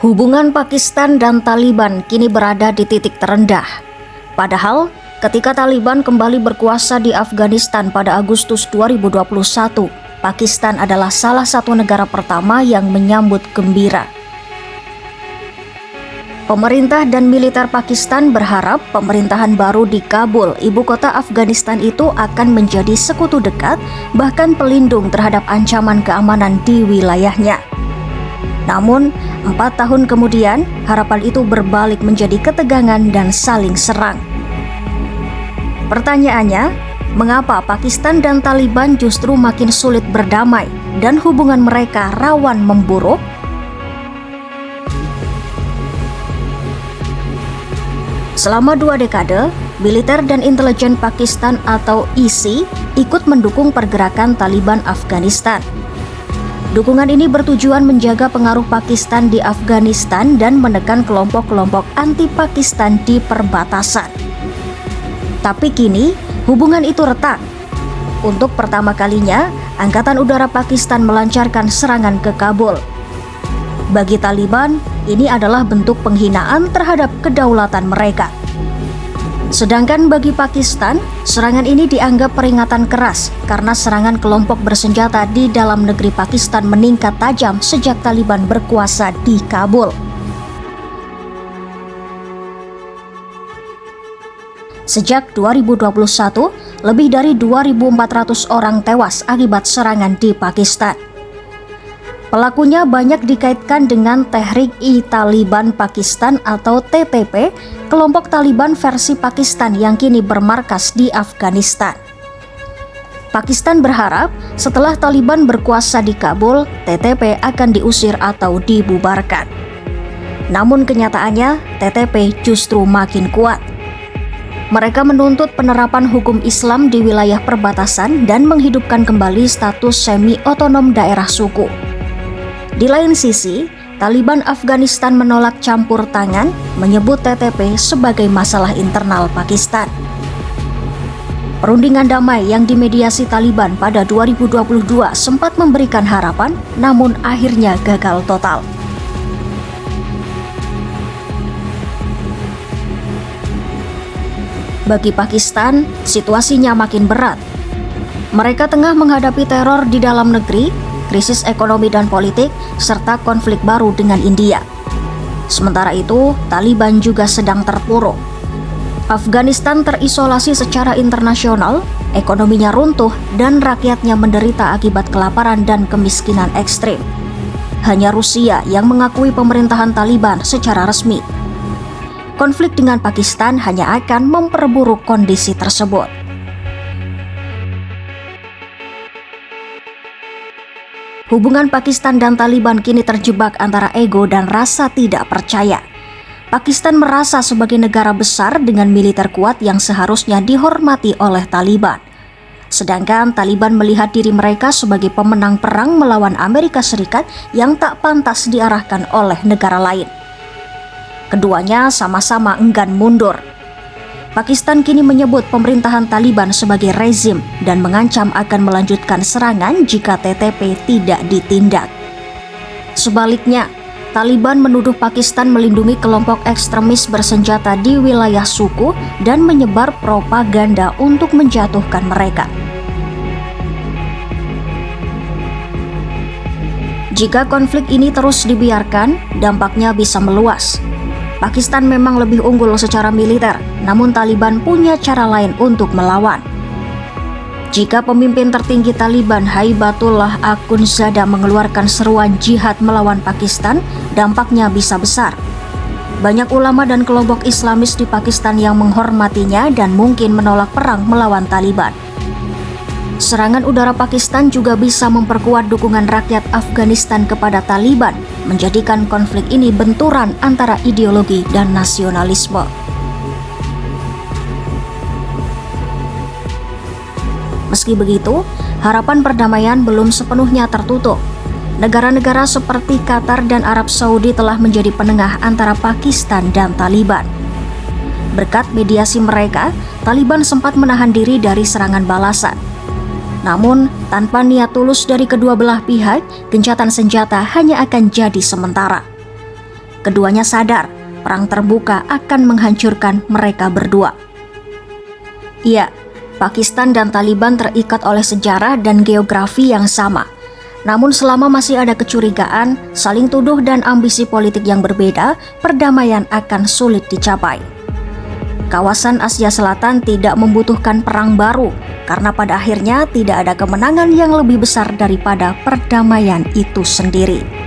Hubungan Pakistan dan Taliban kini berada di titik terendah. Padahal, ketika Taliban kembali berkuasa di Afghanistan pada Agustus 2021, Pakistan adalah salah satu negara pertama yang menyambut gembira. Pemerintah dan militer Pakistan berharap pemerintahan baru di Kabul, ibu kota Afghanistan itu akan menjadi sekutu dekat, bahkan pelindung terhadap ancaman keamanan di wilayahnya. Namun, 4 tahun kemudian, harapan itu berbalik menjadi ketegangan dan saling serang. Pertanyaannya, mengapa Pakistan dan Taliban justru makin sulit berdamai dan hubungan mereka rawan memburuk? Selama 2 dekade, militer dan intelijen Pakistan atau ISI ikut mendukung pergerakan Taliban Afghanistan. Dukungan ini bertujuan menjaga pengaruh Pakistan di Afghanistan dan menekan kelompok-kelompok anti-Pakistan di perbatasan. Tapi kini, hubungan itu retak. Untuk pertama kalinya, Angkatan Udara Pakistan melancarkan serangan ke Kabul. Bagi Taliban, ini adalah bentuk penghinaan terhadap kedaulatan mereka. Sedangkan bagi Pakistan, serangan ini dianggap peringatan keras karena serangan kelompok bersenjata di dalam negeri Pakistan meningkat tajam sejak Taliban berkuasa di Kabul. Sejak 2021, lebih dari 2.400 orang tewas akibat serangan di Pakistan. Pelakunya banyak dikaitkan dengan Tehrik-i-Taliban Pakistan atau TTP, kelompok Taliban versi Pakistan yang kini bermarkas di Afghanistan. Pakistan berharap setelah Taliban berkuasa di Kabul, TTP akan diusir atau dibubarkan. Namun kenyataannya, TTP justru makin kuat. Mereka menuntut penerapan hukum Islam di wilayah perbatasan dan menghidupkan kembali status semi-otonom daerah suku. Di lain sisi, Taliban Afghanistan menolak campur tangan, menyebut TTP sebagai masalah internal Pakistan. Perundingan damai yang dimediasi Taliban pada 2022 sempat memberikan harapan, namun akhirnya gagal total. Bagi Pakistan, situasinya makin berat. Mereka tengah menghadapi teror di dalam negeri, krisis ekonomi dan politik, serta konflik baru dengan India. Sementara itu, Taliban juga sedang terpuruk. Afghanistan terisolasi secara internasional, ekonominya runtuh, dan rakyatnya menderita akibat kelaparan dan kemiskinan ekstrim. Hanya Rusia yang mengakui pemerintahan Taliban secara resmi. Konflik dengan Pakistan hanya akan memperburuk kondisi tersebut. Hubungan Pakistan dan Taliban kini terjebak antara ego dan rasa tidak percaya. Pakistan merasa sebagai negara besar dengan militer kuat yang seharusnya dihormati oleh Taliban. Sedangkan Taliban melihat diri mereka sebagai pemenang perang melawan Amerika Serikat yang tak pantas diarahkan oleh negara lain. Keduanya sama-sama enggan mundur. Pakistan kini menyebut pemerintahan Taliban sebagai rezim dan mengancam akan melanjutkan serangan jika TTP tidak ditindak. Sebaliknya, Taliban menuduh Pakistan melindungi kelompok ekstremis bersenjata di wilayah suku dan menyebar propaganda untuk menjatuhkan mereka. Jika konflik ini terus dibiarkan, dampaknya bisa meluas. Pakistan memang lebih unggul secara militer, namun Taliban punya cara lain untuk melawan. Jika pemimpin tertinggi Taliban Haibatullah Akhundzada mengeluarkan seruan jihad melawan Pakistan, dampaknya bisa besar. Banyak ulama dan kelompok Islamis di Pakistan yang menghormatinya dan mungkin menolak perang melawan Taliban. Serangan udara Pakistan juga bisa memperkuat dukungan rakyat Afghanistan kepada Taliban, menjadikan konflik ini benturan antara ideologi dan nasionalisme. Meski begitu, harapan perdamaian belum sepenuhnya tertutup. Negara-negara seperti Qatar dan Arab Saudi telah menjadi penengah antara Pakistan dan Taliban. Berkat mediasi mereka, Taliban sempat menahan diri dari serangan balasan. Namun, tanpa niat tulus dari kedua belah pihak, gencatan senjata hanya akan jadi sementara. Keduanya sadar perang terbuka akan menghancurkan mereka berdua. Iya, Pakistan dan Taliban terikat oleh sejarah dan geografi yang sama. Namun selama masih ada kecurigaan, saling tuduh dan ambisi politik yang berbeda, perdamaian akan sulit dicapai. Kawasan Asia Selatan tidak membutuhkan perang baru, karena pada akhirnya tidak ada kemenangan yang lebih besar daripada perdamaian itu sendiri.